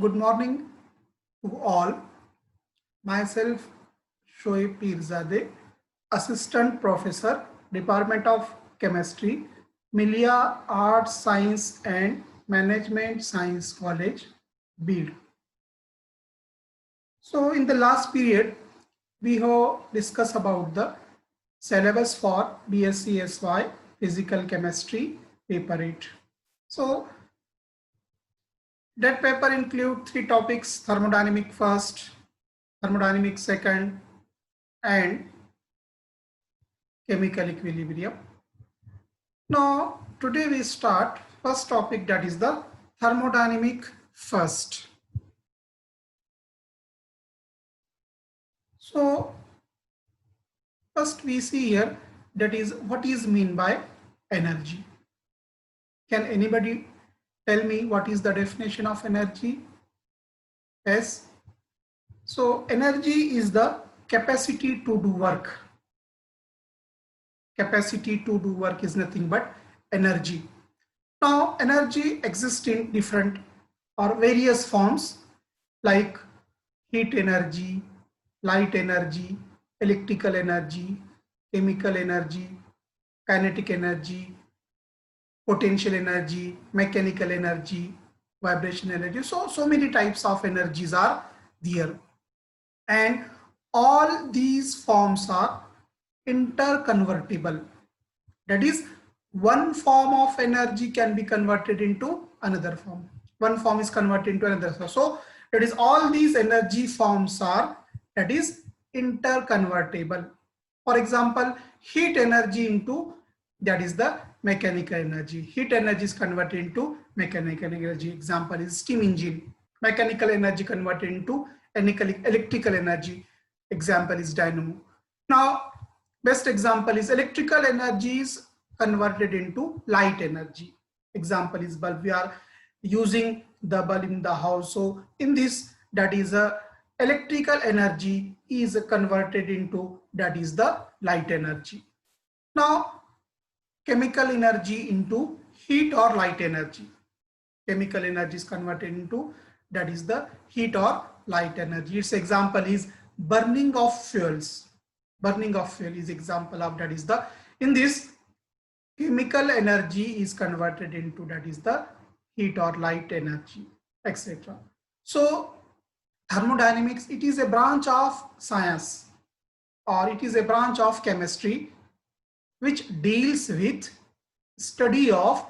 Good morning to all. Myself, Shoaib Pirzadeh, Assistant Professor, Department of Chemistry, Milia Arts Science and Management Science College, BEAD. So in the last period, we have discussed about the syllabus for BSc SY Physical Chemistry paper 8. So that paper include three topics: thermodynamic first, thermodynamic second, and chemical equilibrium. Now today we start first topic, that is the thermodynamic first. So first we see here, that is what is mean by energy. Can anybody tell me what is the definition of energy? Yes. So energy is the capacity to do work. Capacity to do work is nothing but energy. Now energy exists in different or various forms like heat energy, light energy, electrical energy, chemical energy, kinetic energy, potential energy, mechanical energy, vibration energy. So many types of energies are there. And all these forms are interconvertible. That is, one form of energy can be converted into another form. One form is converted into another form. So that is, all these energy forms are, that is, interconvertible. For example, heat energy into, that is the mechanical energy. Heat energy is converted into mechanical energy. Example is steam engine. Mechanical energy converted into electrical energy. Example is dynamo. Now, best example is electrical energy is converted into light energy. Example is bulb. We are using the bulb in the house. So in this, that is a electrical energy is converted into, that is the light energy. Now chemical energy into heat or light energy. Chemical energy is converted into, that is the heat or light energy. Its example is burning of fuels. Burning of fuel is example of, that is the, in this, chemical energy is converted into, that is the heat or light energy, etc. So thermodynamics, it is a branch of science, or it is a branch of chemistry which deals with study of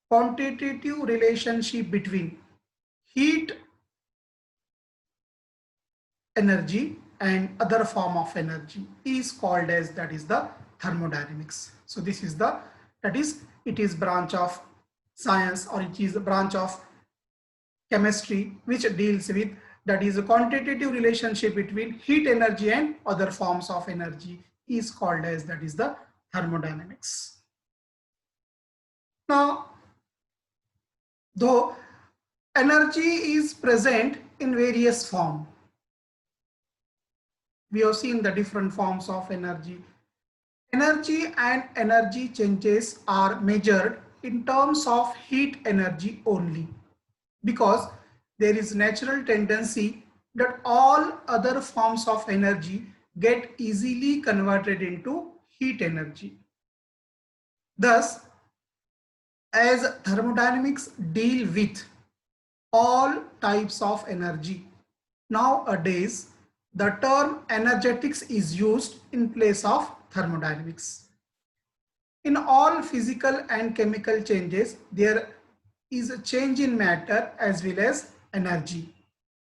quantitative relationship between heat energy and other form of energy is called as, that is the thermodynamics. So this is the, that is, it is branch of science, or it is a branch of chemistry which deals with, that is, a quantitative relationship between heat energy and other forms of energy is called as, that is the thermodynamics. Now, though energy is present in various forms, we have seen the different forms of energy. Energy and energy changes are measured in terms of heat energy only, because there is natural tendency that all other forms of energy get easily converted into heat energy. Thus, as thermodynamics deal with all types of energy, nowadays the term energetics is used in place of thermodynamics. In all physical and chemical changes, there is a change in matter as well as energy.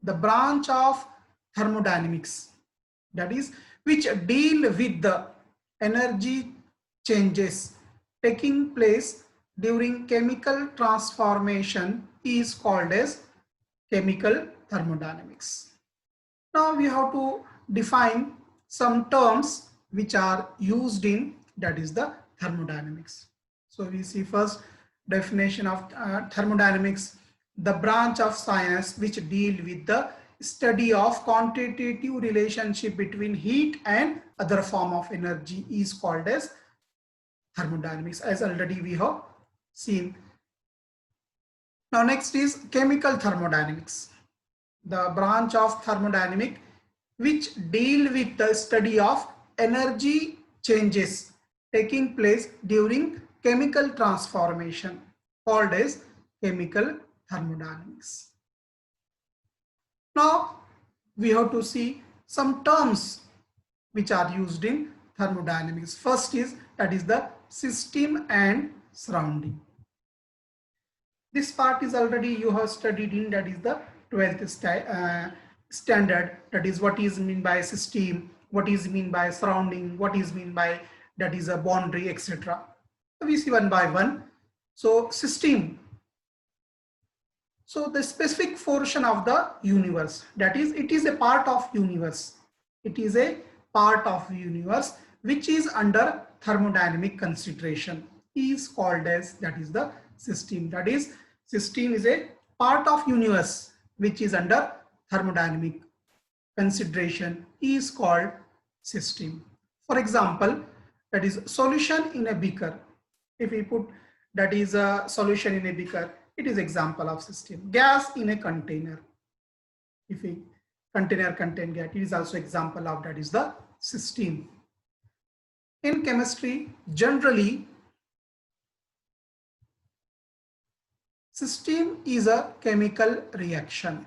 The branch of thermodynamics, that is, which deal with the energy changes taking place during chemical transformation is called as chemical thermodynamics. Now we have to define some terms which are used in, that is the thermodynamics. So we see first definition of thermodynamics, the branch of science which deal with the study of quantitative relationship between heat and other form of energy is called as thermodynamics, as already we have seen. Now next is chemical thermodynamics. the branch of thermodynamic which deal with the study of energy changes taking place during chemical transformation, called as chemical thermodynamics. Now we have to see some terms which are used in thermodynamics. First is that is the system and surrounding. This part is already you have studied in, that is the 12th standard, that is what is mean by system, what is mean by surrounding, what is mean by that is a boundary, etc. So we see one by one. So system, so the specific portion of the universe, that is it is a part of universe, it is a part of universe which is under thermodynamic consideration is called as that is the system. That is system is a part of universe which is under thermodynamic consideration is called system. For example, that is solution in a beaker. If we put that is a solution in a beaker, it is example of system. Gas in a container, if a container contain gas, it is also example of that is the system. In chemistry, generally system is a chemical reaction.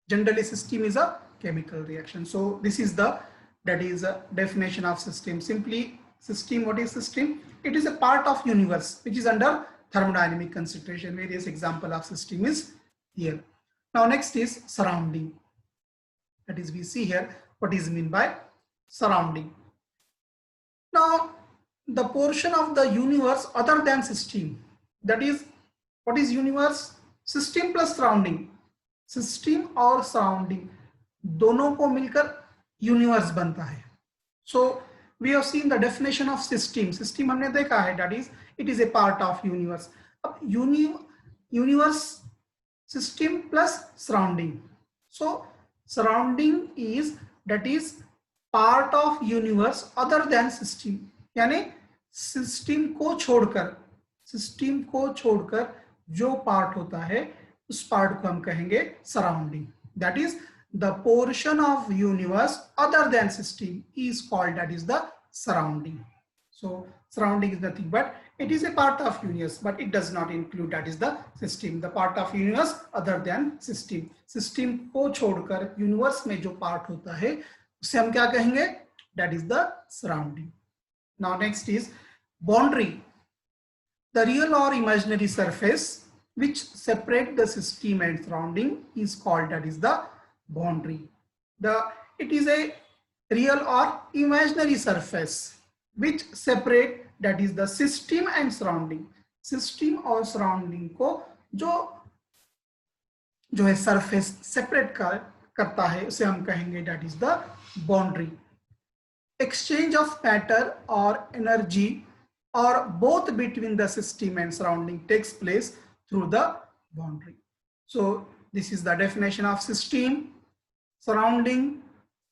Generally system is a chemical reaction. So this is the that is a definition of system. Simply system, what is system? It is a part of universe which is under thermodynamic consideration. Various example of system is here. Now next is surrounding. That is we see here what is mean by surrounding. Now the portion of the universe other than system, that is what is universe? System plus surrounding. System और surrounding दोनों को मिलकर universe बनता है. So we have seen the definition of system. System हमने देखा है that is it is a part of universe. अब universe system plus surrounding. So surrounding is that is part of universe other than system, यानी system को छोड़कर जो part होता है उस पार्ट को हम कहेंगे surrounding. That is the portion of universe other than system is called that is the surrounding. So surrounding is nothing but it is a part of universe, but it does not include that is the system, the part of universe other than system. system को छोड़कर universe में जो part होता है उसे हम क्या कहेंगे? that is the surrounding. Now next is boundary. The real or imaginary surface which separate the system and surrounding is called that is the boundary. It is a real or imaginary surface which separate that is the system and surrounding. system और surrounding को जो है surface separate करता है उसे हम कहेंगे that is the boundary. Exchange of matter or energy or both between the system and surrounding takes place through the boundary. So this is the definition of system, surrounding,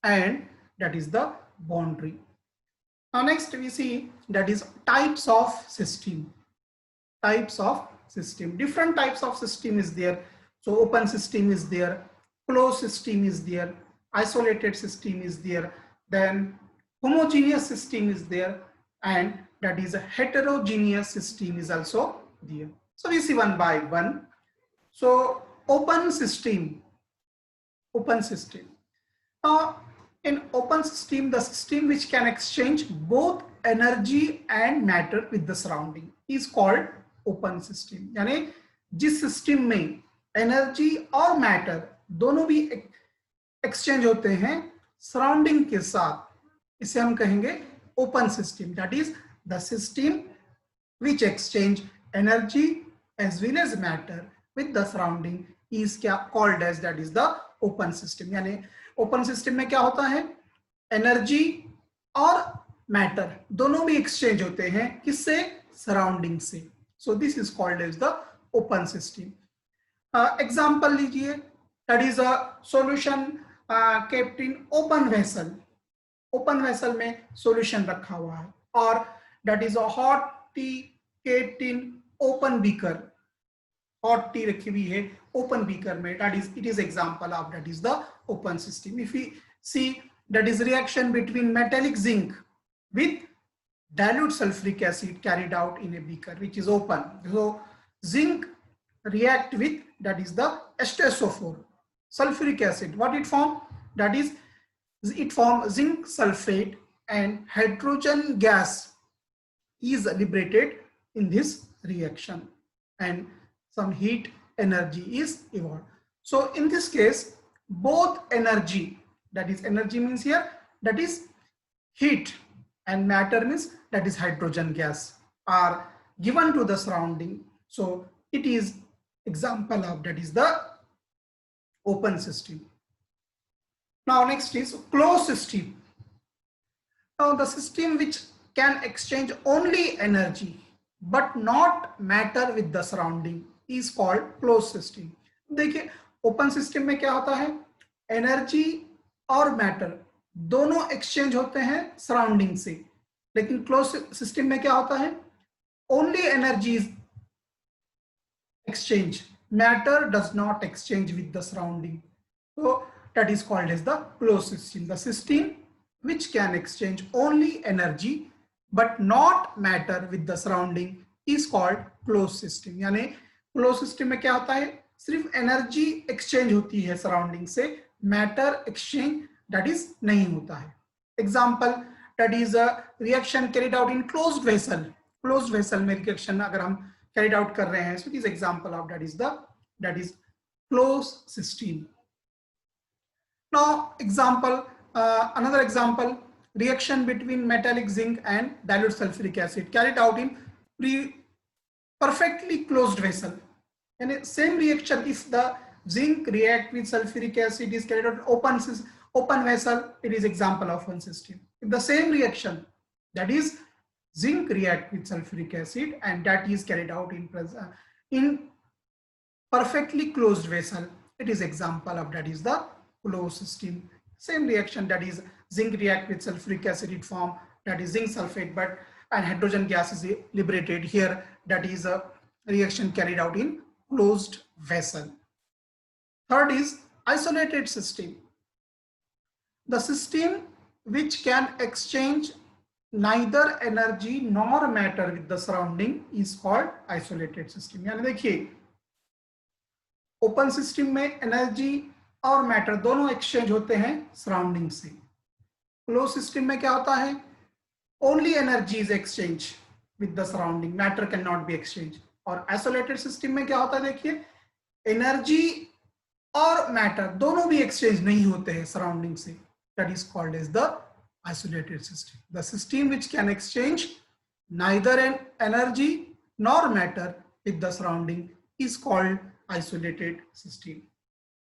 and that is the boundary. Now next we see that is types of system. Types of system. Different types of system is there. So open system is there, closed system is there, isolated system is there, then homogeneous system is there, and that is a heterogeneous system is also there. So we see one by one. So open system. Now in open system, the system which can exchange both energy and matter with the surrounding is called open system. यानी जिस system में energy और matter दोनों भी exchange होते हैं surrounding के साथ, इसे हम कहेंगे open system. That is the system which exchange energy as well as matter with the surrounding is क्या called as that is the open system. यानी open system में क्या होता है? एनर्जी और मैटर दोनों भी एक्सचेंज होते हैं किससे? सराउंडिंग से. So this is called as the open system. Example लीजिए, that is a solution kept in open vessel. open vessel में solution रखा हुआ है, और that is a hot tea kept in open beaker. hot tea रखी हुई है open beaker में, that is it is example of that is the open system. If we see that is reaction between metallic zinc with dilute sulfuric acid carried out in a beaker which is open. So zinc react with that is the H2SO4 sulfuric acid. What it form? That is it form zinc sulfate and hydrogen gas is liberated in this reaction and some heat energy is evolved. So in this case, both energy, that is energy means here, that is heat, and matter means that is hydrogen gas, are given to the surrounding. So it is example of that is the open system. Now next is closed system. Now the system which can exchange only energy but not matter with the surrounding is called closed system. देखिए open system में क्या होता है, energy और matter दोनों exchange होते हैं surrounding से, लेकिन क्लोज सिस्टम में क्या होता है, only energy is exchange, matter does not exchange with the surrounding. So that is called as the closed system, the system which can exchange only energy but not matter with the surrounding is called closed system. यानी closed system में क्या होता है, सिर्फ energy exchange होती है surrounding से, matter exchange that is नहीं होता है. Example, that is a reaction carried out in closed vessel. Closed vessel में रिएक्शन अगर हम carried out कर रहे हैं, so it is example of that is closed system. Now example, another example, reaction between metallic zinc and dilute sulfuric acid carried out in perfectly closed vessel. And same reaction, if the zinc react with sulfuric acid is carried out in open vessel, it is example of one system. If the same reaction, that is zinc react with sulfuric acid and that is carried out in perfectly closed vessel, it is example of that is the closed system. Same reaction, that is zinc react with sulfuric acid, it form that is zinc sulfate, but and hydrogen gas is liberated here, that is a reaction carried out in closed vessel. Third is isolated system, the system which can exchange neither energy nor matter with the surrounding is called isolated system. यानी देखिए open system में energy और matter दोनों exchange होते हैं surrounding से. Close system में क्या होता है, only energy is exchange with the surrounding, matter can not be exchange. और आइसोलेटेड सिस्टम में क्या होता है, देखिए एनर्जी और मैटर दोनों भी एक्सचेंज नहीं होते हैं सराउंडिंग से, that is called as the isolated system. The system which can exchange neither an energy nor matter with the surrounding is called isolated system.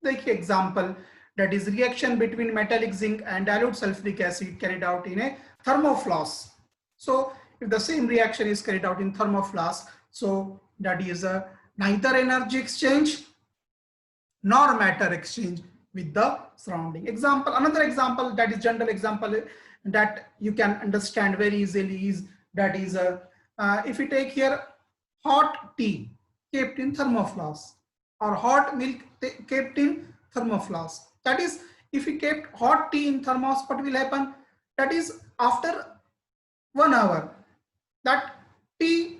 देखिए example, that is reaction between metallic zinc and dilute sulfuric acid carried out in a thermoflask. So if the same reaction is carried out in thermoflask, so that is a neither energy exchange nor matter exchange with the surrounding. Example, another example, that is general example that you can understand very easily is that is if you take here hot tea kept in thermoflask or hot milk kept in thermoflask, that is if you kept hot tea in thermos, what will happen, that is after 1 hour that tea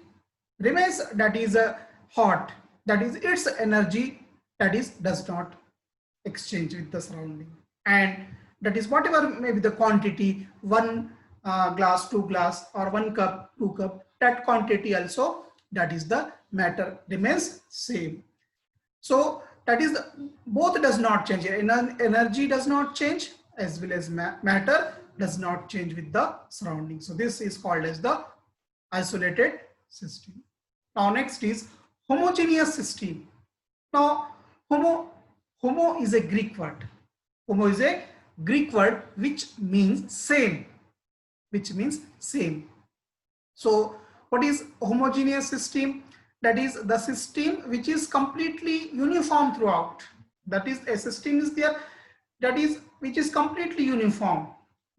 remains that is hot, that is its energy that is does not exchange with the surrounding, and that is whatever may be the quantity, 1 glass, 2 glass or 1 cup, 2 cup, that quantity also, that is the matter remains same. So that is both does not change, energy does not change as well as matter does not change with the surrounding. So this is called as the isolated system. Now next is homogeneous system. Now homo is a Greek word. Homo is a Greek word which means same, So what is homogeneous system? That is the system which is completely uniform throughout. That is a system is there that is which is completely uniform,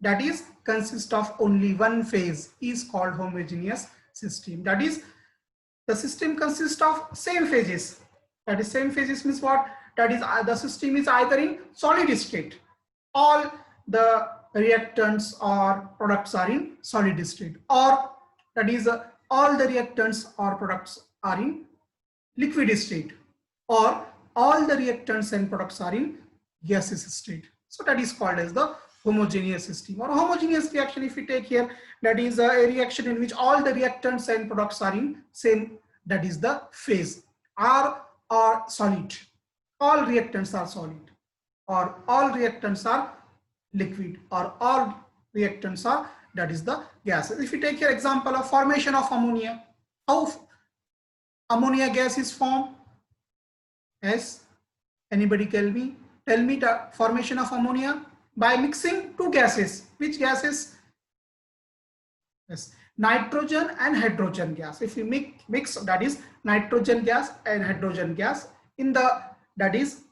that is consists of only one phase is called homogeneous system. That is the system consists of same phases, That is same phases means what? That is the system is either in solid state. All the reactants or products are in solid state, or that is all the reactants or products are in liquid state, or all the reactants and products are in gaseous state. So that is called as the homogeneous system. Or homogeneous reaction, if we take here, that is a reaction in which all the reactants and products are in same, that is the phase. Are solid, all reactants are solid, or all reactants are liquid, or all reactants are, that is the gases. If we take here example of formation of ammonia, how ammonia gas is formed? Yes, anybody tell me the formation of ammonia? By mixing two gases. Which gases? Yes, nitrogen and hydrogen gas. If we mix, that is nitrogen gas and hydrogen gas in the, that is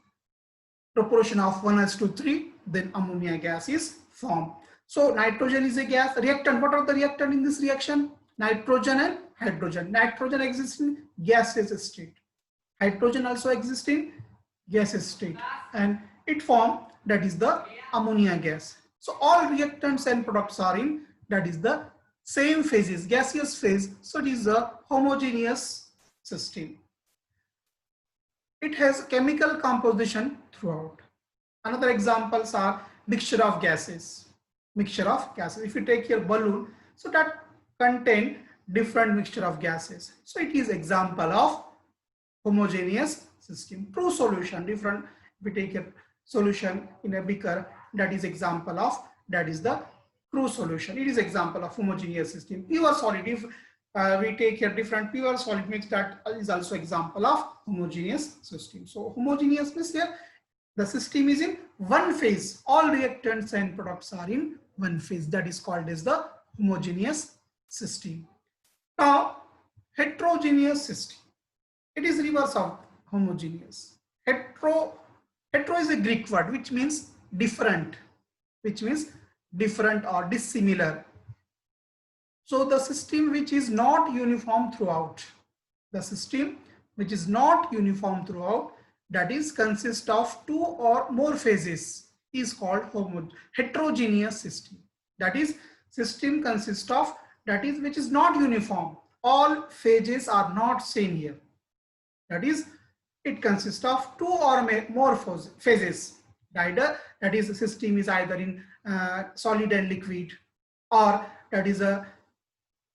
proportion of 1:3, then ammonia gas is formed. So nitrogen is a gas. Reactant, what are the reactant in this reaction? Nitrogen and hydrogen. Nitrogen exists in gaseous state. Hydrogen also exists in gaseous state, and it formed, that is the ammonia gas. So all reactants and products are in, that is the same phases, gaseous phase. So it is a homogeneous system. It has chemical composition throughout. Another examples are mixture of gases. Mixture of gases. If you take your balloon, so that contain different mixture of gases. So it is example of homogeneous system. True solution, different. We take a solution in a beaker, that is example of, that is the true solution. It is example of homogeneous system. Pure solid, if we take a different pure solid mix, that is also example of homogeneous system. So homogeneous means here the system is in one phase. All reactants and products are in one phase. That is called as the homogeneous system. Now, heterogeneous system. It is reverse of homogeneous. Hetero is a Greek word which means different, or dissimilar. So the system which is not uniform throughout, that is consist of two or more phases, is called heterogeneous system. That is system consists of, that is which is not uniform. All phases are not same here. That is, it consists of two or more phases. That is, the system is either in solid and liquid, or that is a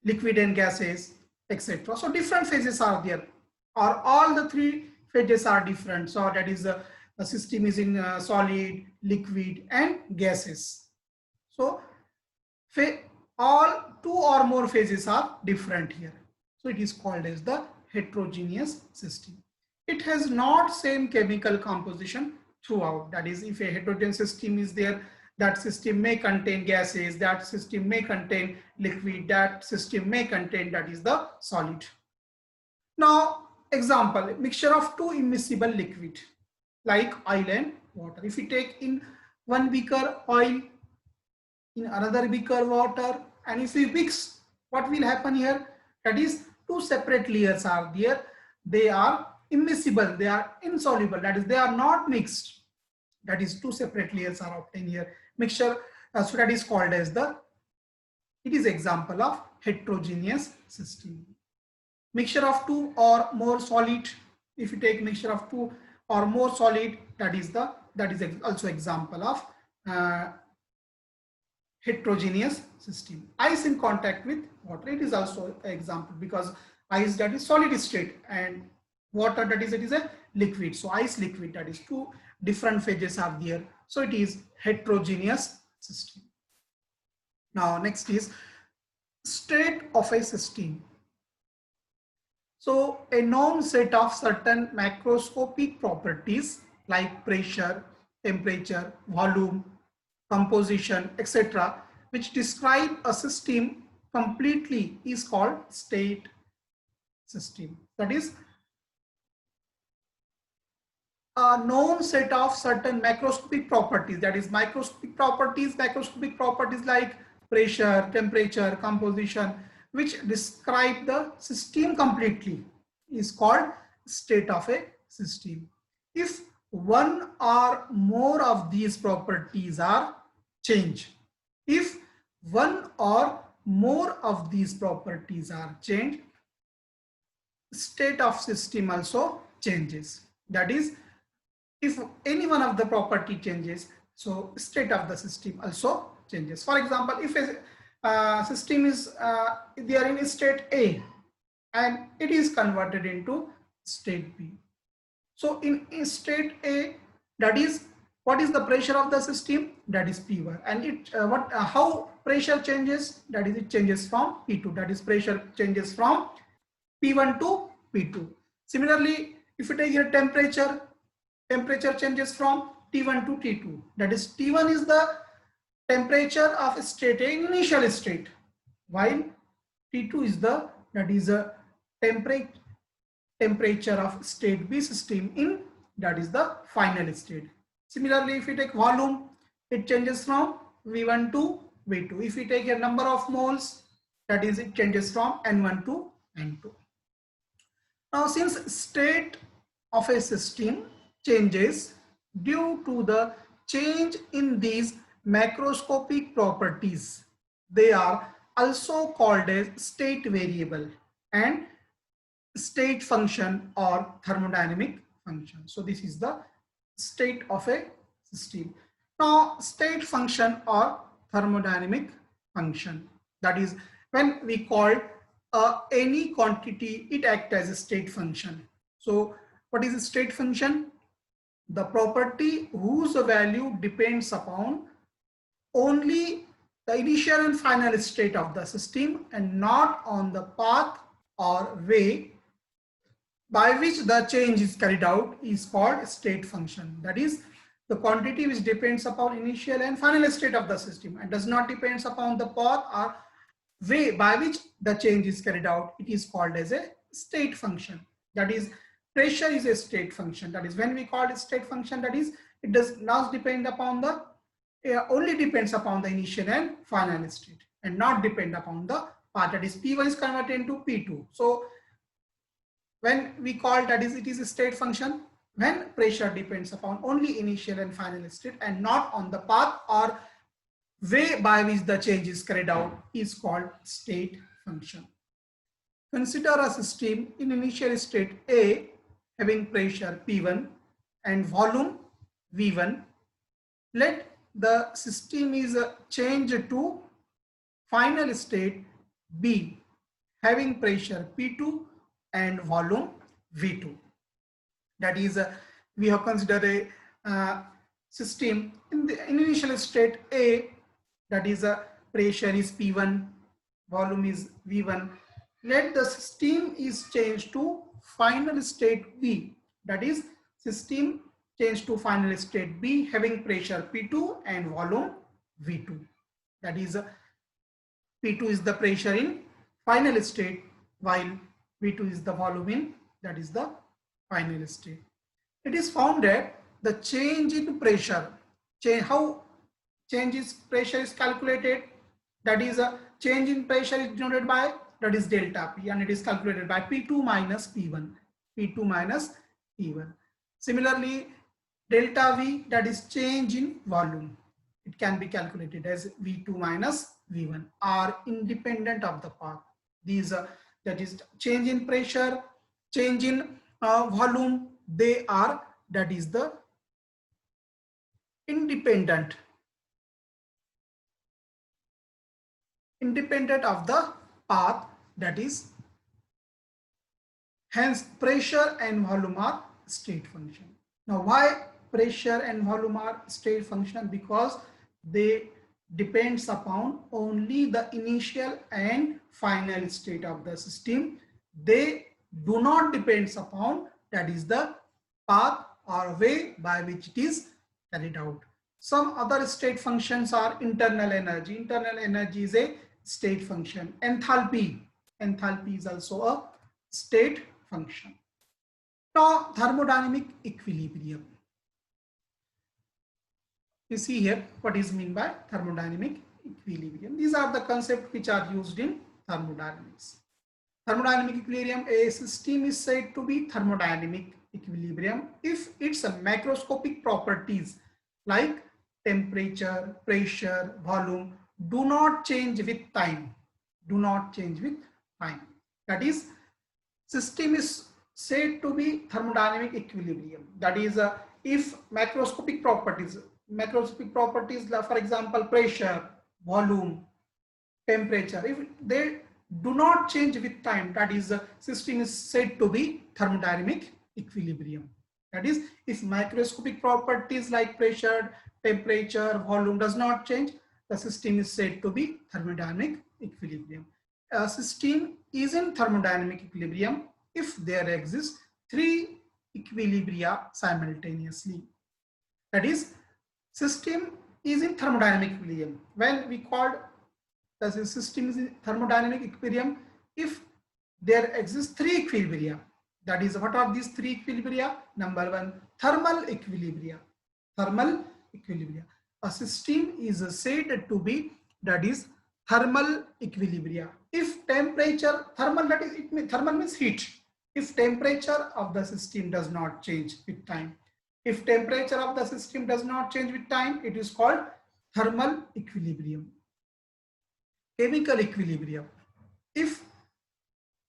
liquid and gases, etc. So different phases are there, or all the three phases are different. So that is the system is in solid, liquid, and gases. So all two or more phases are different here. So it is called as the heterogeneous system. It has not same chemical composition throughout. That is, if a heterogeneous system is there, that system may contain gases, that system may contain liquid, that system may contain, that is the solid. Now, example, mixture of two immiscible liquid like oil and water. If we take in one beaker oil, in another beaker water, and if we mix, what will happen here? That is, two separate layers are there. They are immiscible, they are insoluble, that is, they are not mixed. That is, two separate layers are obtained here. Mixture, so that is called as it is example of heterogeneous system. Mixture of two or more solid, if you take mixture of two or more solid, that is also example of heterogeneous system. Ice in contact with water, it is also an example, because ice, that is solid state, and water, that is, it is a liquid. So ice, liquid, that is two different phases are there. So it is heterogeneous system. Now next is state of a system. So a known set of certain macroscopic properties like pressure, temperature, volume, composition, etc., which describe a system completely, is called state system. That is, a known set of certain macroscopic properties, that is macroscopic properties like pressure, temperature, composition, which describe the system completely, is called state of a system if one or more of these properties are changed. If one or more of these properties are changed, state of system also changes. That is, if any one of the property changes, so state of the system also changes. For example, if a system is they are in state A and it is converted into state B. So in state A, that is, what is the pressure of the system? That is P1. And it how pressure changes? That is, it changes from P2. That is, pressure changes from P1 to P2. Similarly, if you take your temperature, temperature changes from T1 to T2. That is, T1 is the temperature of state A, initial state, while T2 is the, that is a temperature of state B system in, that is the final state. Similarly, if we take volume, it changes from V1 to V2. If we take a number of moles, that is, it changes from N1 to N2. Now, since state of a system changes due to the change in these macroscopic properties, they are also called as state variable and state function or thermodynamic function. So this is the state of a system. Now, state function or thermodynamic function, that is, when we call any quantity, it acts as a state function. So what is a state function? The property whose value depends upon only the initial and final state of the system and not on the path or way by which the change is carried out is called state function. That is, the quantity which depends upon initial and final state of the system and does not depends upon the path or way by which the change is carried out, it is called as a state function. That is, pressure is a state function. That is, when we call it state function, that is, it does not depend upon the only depends upon the initial and final state and not depend upon the path. That is, P1 is converted into P2. So when we call, that is, it is a state function when pressure depends upon only initial and final state and not on the path or way by which the change is carried out is called state function. Consider a system in initial state A having pressure P1 and volume V1. Let the system is changed to final state B having pressure P2 and volume V2. That is, we have considered a system in the initial state A, that is, pressure is P1, volume is V1. Let the system is changed to final state B, that is, system changed to final state B having pressure P2 and volume V2. That is, P2 is the pressure in final state while V2 is the volume in, that is, the final state. It is found that the change in pressure, how change in pressure is calculated, that is, a change in pressure is denoted by, that is, delta P, and it is calculated by P2 minus P1, P2 minus P1. Similarly, delta V, that is change in volume, it can be calculated as V2 minus V1, are independent of the path. These that is, change in pressure, change in volume, they are, that is, the independent of the path, that is, hence pressure and volume are state function. Now, why pressure and volume are state function? Because they depends upon only the initial and final state of the system. They do not depends upon, that is, the path or way by which it is carried out. Some other state functions are internal energy. Internal energy is a state function. Enthalpy is also a state function. Now, thermodynamic equilibrium. You see here what is meant by thermodynamic equilibrium. These are the concepts which are used in thermodynamics. Thermodynamic equilibrium, a system is said to be thermodynamic equilibrium if its macroscopic properties like temperature, pressure, volume do not change with time. Do not change with time. That is, system is said to be thermodynamic equilibrium. That is, if macroscopic properties, for example, pressure, volume, temperature, if they do not change with time, that is, the system is said to be thermodynamic equilibrium. That is, if macroscopic properties like pressure, temperature, volume does not change, the system is said to be thermodynamic equilibrium. A system is in thermodynamic equilibrium if there exist three equilibria simultaneously. That is, system is in thermodynamic equilibrium. When we called the system is in thermodynamic equilibrium if there exist three equilibria. That is, what are these three equilibria? Number one, thermal equilibria. Thermal equilibria. A system is said to be, that is, thermal equilibria if temperature, thermal, that is, thermal means heat. If temperature of the system does not change with time. If temperature of the system does not change with time, it is called thermal equilibrium. Chemical equilibrium. If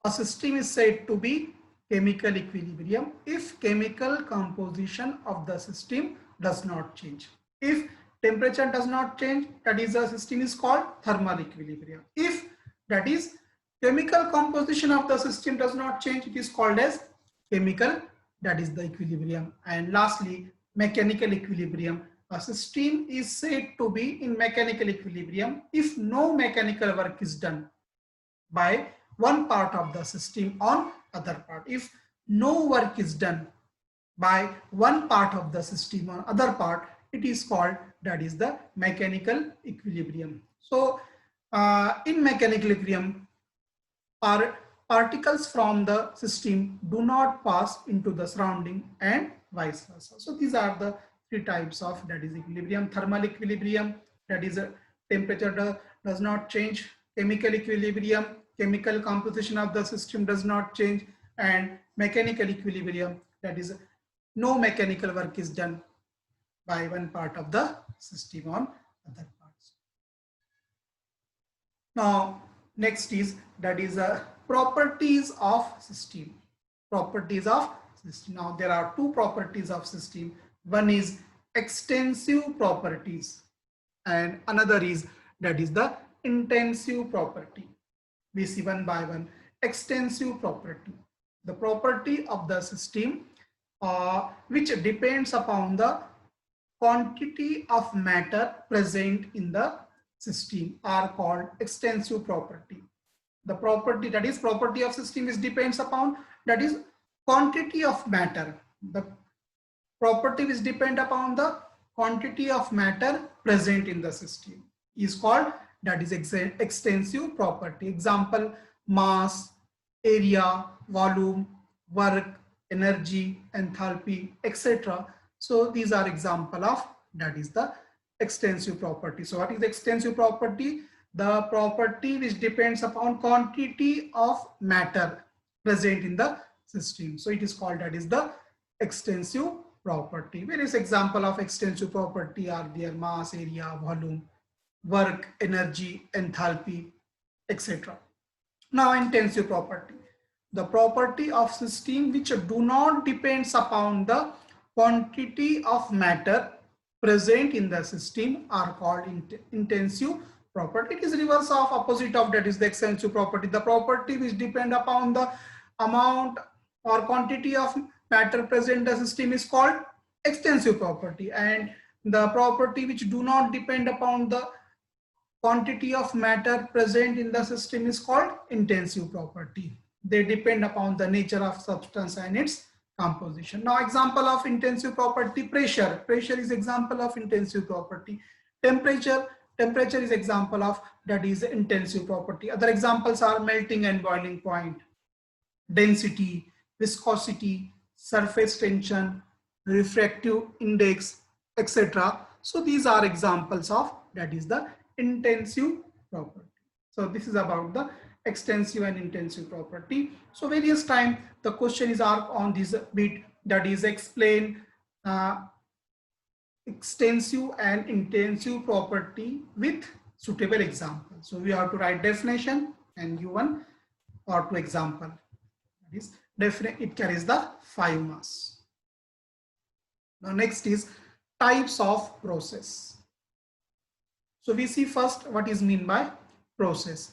a system is said to be chemical equilibrium if chemical composition of the system does not change. If temperature does not change, that is, the system is called thermal equilibrium. If, that is, chemical composition of the system does not change, it is called as chemical, that is the equilibrium. And lastly, mechanical equilibrium. A system is said to be in mechanical equilibrium if no mechanical work is done by one part of the system on other part. If no work is done by one part of the system on other part, it is called, that is the mechanical equilibrium. So in mechanical equilibrium, particles from the system do not pass into the surrounding and vice versa. So these are the three types of, that is, equilibrium. Thermal equilibrium, that is, temperature does not change. Chemical equilibrium, chemical composition of the system does not change. And mechanical equilibrium, that is, no mechanical work is done by one part of the system on other parts. Now next is, that is, properties of system. Properties of system. Now there are two properties of system. One is extensive properties and another is, that is, the intensive property. We see one by one. Extensive property, the property of the system which depends upon the quantity of matter present in the system are called extensive property. The property, that is, property of system is depends upon, that is, quantity of matter. The property which depend upon the quantity of matter present in the system is called, that is, extensive property. Example, mass, area, volume, work, energy, enthalpy, etc. So these are example of, that is, the extensive property. So what is the extensive property? The property which depends upon quantity of matter present in the system. So it is called, that is, the extensive property. Various example of extensive property are there: mass, area, volume, work, energy, enthalpy, etc. Now intensive property, the property of system which do not depends upon the quantity of matter present in the system are called intensive property. It is reverse of, opposite of, that is, the extensive property. The property which depend upon the amount or quantity of matter present in the system is called extensive property, and the property which do not depend upon the quantity of matter present in the system is called intensive property. They depend upon the nature of substance and its composition. Now example of intensive property: pressure. Pressure is example of intensive property. Temperature. Temperature is example of, that is, intensive property. Other examples are melting and boiling point, density, viscosity, surface tension, refractive index, etc. So these are examples of, that is, the intensive property. So this is about the extensive and intensive property. So various time the question is asked on this bit: that is explain extensive and intensive property with suitable example. So we have to write definition and give one or two example. That is definite, it carries the 5 mass. Now next is types of process. So we see first what is mean by process.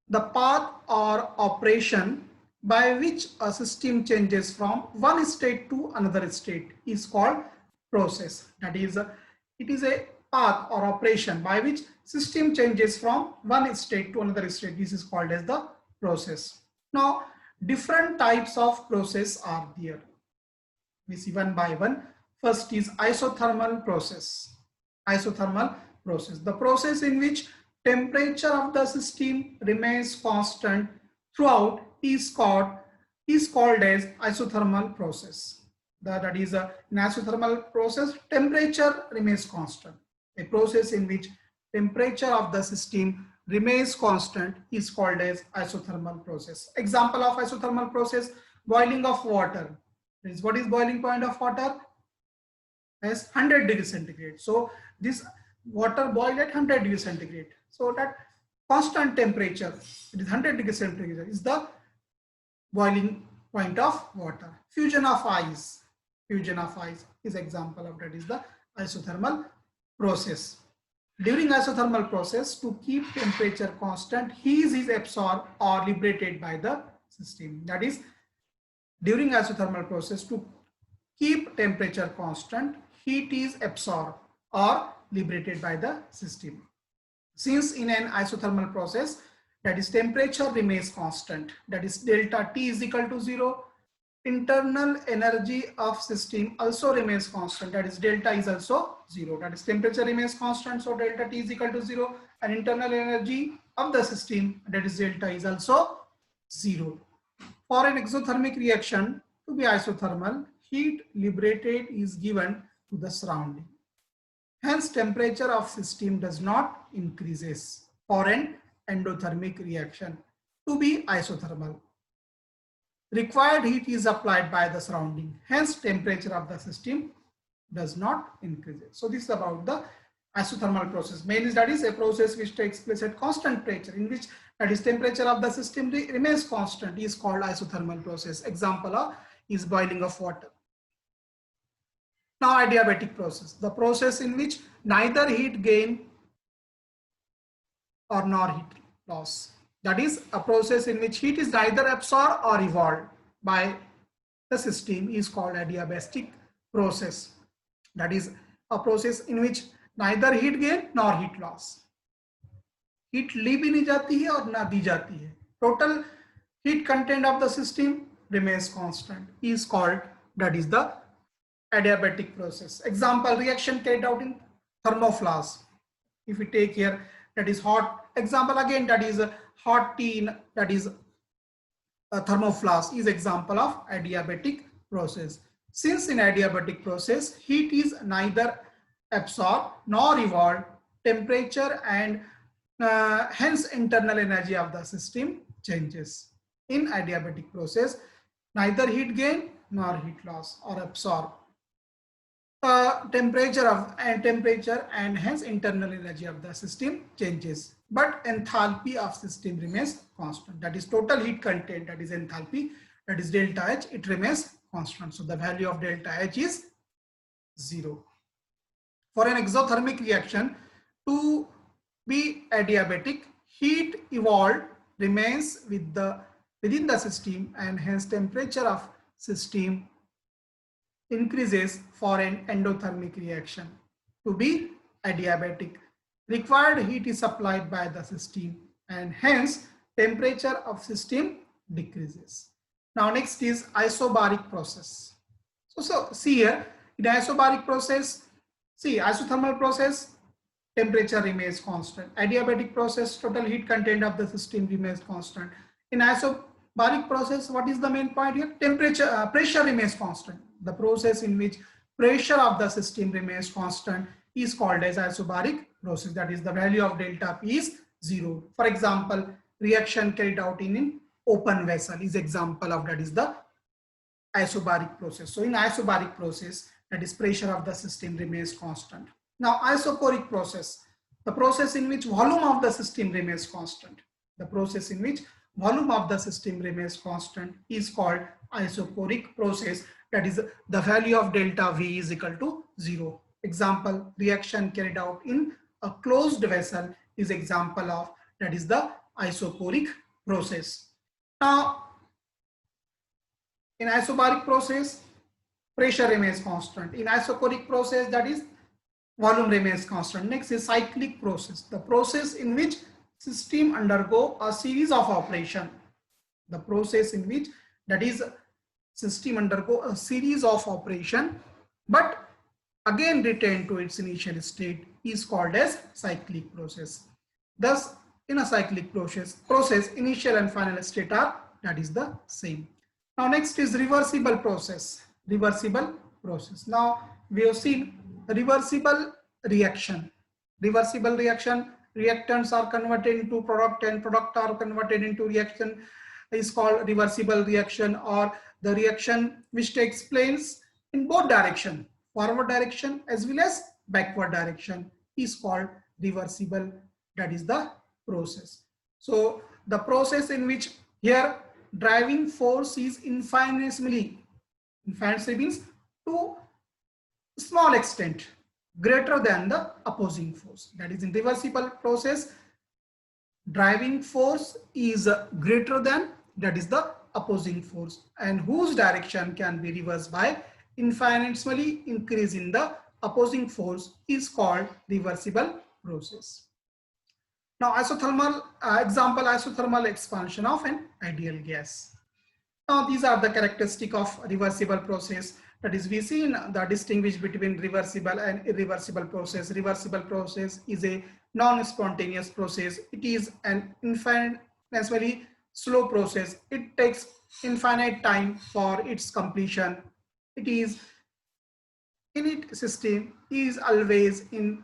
The path or operation by which a system changes from one state to another state is called process. That is, it is a path or operation by which system changes from one state to another state. This is called as the process. Now, different types of process are there. We see one by one. First is isothermal process. Isothermal process. The process in which temperature of the system remains constant throughout is called as isothermal process. That is, in isothermal process, temperature remains constant. A process in which temperature of the system remains constant is called as isothermal process. Example of isothermal process: boiling of water. What is boiling point of water? As 100 degrees centigrade. So this water boiled at 100 degrees centigrade. So that constant temperature, it is 100 degrees centigrade, is the boiling point of water. Fusion of ice. Fusion of ice is example of that is the isothermal process. During isothermal process, to keep temperature constant, heat is absorbed or liberated by the system. That is, during isothermal process, to keep temperature constant, heat is absorbed or liberated by the system. Since in an isothermal process, that is, temperature remains constant, that is delta T is equal to 0, internal energy of system also remains constant, that is delta is also 0. That is, temperature remains constant, so delta T is equal to 0, and internal energy of the system, that is delta, is also 0. For an exothermic reaction to be isothermal, heat liberated is given to the surrounding. Hence, temperature of system does not increases for an endothermic reaction to be isothermal. Required heat is applied by the surrounding. Hence, temperature of the system does not increase. So this is about the isothermal process. Mainly, that is a process which takes place at constant temperature, in which that is temperature of the system remains constant, is called isothermal process. Example is boiling of water. Now, adiabatic process, the process in which neither heat gain or nor heat loss. That is, a process in which heat is neither absorbed or evolved by the system is called adiabatic process. That is, a process in which neither heat gain nor heat loss. Heat ली भी नहीं जाती है और ना दी जाती है. Total heat content of the system remains constant is called, that is the adiabatic process. Example, reaction carried out in thermoflask. If we take here, that is hot. Example again, that is a hot tea in, that is a thermoflask, is example of adiabatic process. Since in adiabatic process, heat is neither absorbed nor evolved, temperature and hence internal energy of the system changes. In adiabatic process, neither heat gain nor heat loss or absorb. Temperature and hence internal energy of the system changes, but enthalpy of system remains constant. That is total heat content, that is enthalpy, that is delta H, it remains constant. So the value of delta H is 0. For an exothermic reaction to be adiabatic, heat evolved remains within the system, and hence temperature of system increases. For an endothermic reaction to be adiabatic, required heat is supplied by the system, and hence temperature of system decreases. Now next is isobaric process. So see here, in isobaric process, see, isothermal process, temperature remains constant. Adiabatic process, total heat content of the system remains constant. In isobaric process, what is the main point here? Temperature, pressure remains constant. The process in which pressure of the system remains constant is called as isobaric process. That is, the value of delta P is 0. For example, reaction carried out in an open vessel is example of, that is the isobaric process. So in isobaric process, that is pressure of the system remains constant. Now isochoric process, the process in which volume of the system remains constant. The process in which volume of the system remains constant is called isochoric process. That is the value of delta V is equal to 0. Example, reaction carried out in a closed vessel is example of that is the isochoric process. Now, in isobaric process, pressure remains constant. In isochoric process, that is volume remains constant. Next is cyclic process, the process in which system undergo a series of operation. The process in which that is system undergo a series of operation, but again return to its initial state is called as cyclic process. Thus, in a cyclic process, initial and final state are that is the same. Now next is reversible process. Reversible process. Now we have seen reversible reaction. Reversible reaction, reactants are converted into product and product are converted into reaction is called reversible reaction, or the reaction which takes place in both direction, forward direction as well as backward direction is called reversible, that is the process. So the process in which here driving force is infinitesimally means to small extent greater than the opposing force. That is, in reversible process, driving force is greater than that is the opposing force, and whose direction can be reversed by infinitesimally increase in the opposing force is called reversible process. Now isothermal example, isothermal expansion of an ideal gas. Now these are the characteristic of reversible process. That is, we see in the distinguish between reversible and irreversible process. Reversible process is a non-spontaneous process. It is an infinitesimally slow process. It takes infinite time for its completion. It is init system is always in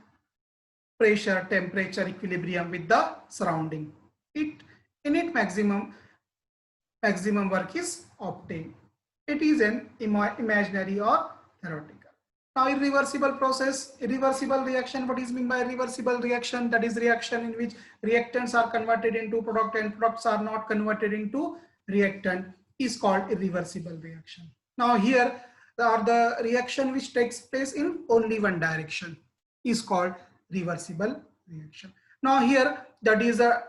pressure temperature equilibrium with the surrounding. Init maximum work is obtained. It is an imaginary or theoretical. Now irreversible process, irreversible reaction. What is meant by reversible reaction? That is reaction in which reactants are converted into product and products are not converted into reactant is called irreversible reaction. Now here are the reaction which takes place in only one direction is called reversible reaction. Now here that is a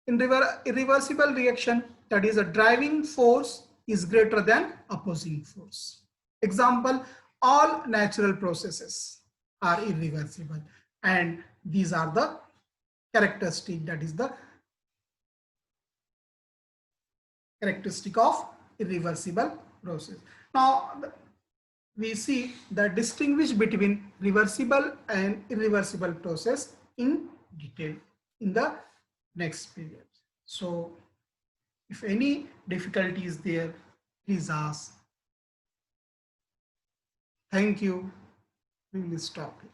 in irreversible reaction, that is a driving force is greater than opposing force. Example, all natural processes are irreversible, and these are the characteristic, that is the characteristic of irreversible process. Now we see the distinguish between reversible and irreversible process in detail in the next period. So if any difficulty is there, please ask. Thank you. We will stop here.